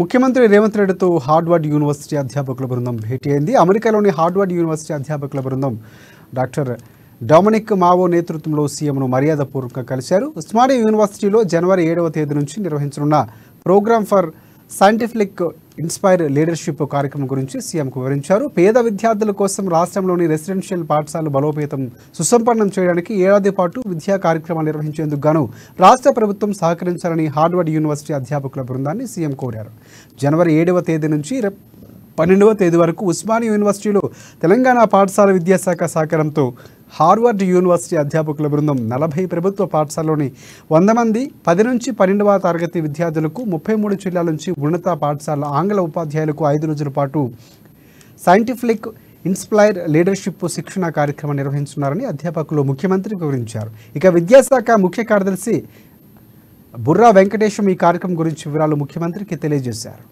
ముఖ్యమంత్రి రేవంత్ రెడ్డితో Harvard university అధ్యాపకుల బృందం భేటీ అయింది. అమెరికాలోని హార్వర్డ్ యూనివర్సిటీ అధ్యాపకుల బృందం డాక్టర్ డొమినిక్ మావో నేతృత్వంలో సీఎంను మర్యాదపూర్వకంగా కలిశారు. ఉస్మానియా యూనివర్సిటీలో జనవరి 7వ తేదీ నుంచి నిర్వహించనున్న programme for scientific inspire leadership కార్యక్రమం గురించి సీఎంకు వివరించారు. పేద విద్యార్థుల కోసం రాష్ట్రంలోని రెసిడెన్షియల్ పాఠశాలలు బలోపేతం సుసంపన్నం చేయడానికి ఏడాది పాటు విద్యా కార్యక్రమాలు నిర్వహించేందుకు గాను రాష్ట్ర ప్రభుత్వం సహకరించాలని హార్వర్డ్ యూనివర్సిటీ అధ్యాపకుల బృందాన్ని సీఎం కోరారు. జనవరి 7వ తేదీ నుంచి 12వ తేదీ వరకు ఉస్మానియా యూనివర్సిటీలో తెలంగాణ పాఠశాల విద్యాశాఖ సహకారంతో హార్వర్డ్ యూనివర్సిటీ అధ్యాపకుల బృందం 40 ప్రభుత్వ పాఠశాలలోని 100 మంది 10 నుంచి 12వ తరగతి విద్యార్థులకు 33 జిల్లాల నుంచి ఉన్నత పాఠశాల ఆంగ్ల ఉపాధ్యాయులకు 5 రోజుల పాటు సైంటిఫిక్ ఇన్స్పైర్ లీడర్షిప్ శిక్షణ కార్యక్రమం నిర్వహించున్నారని అధ్యాపకులు ముఖ్యమంత్రికి వివరించారు. ఇక విద్యాశాఖ ముఖ్య కార్యదర్శి బుర్రా వెంకటేశం ఈ కార్యక్రమం గురించి వివరాలు ముఖ్యమంత్రికి తెలియజేశారు.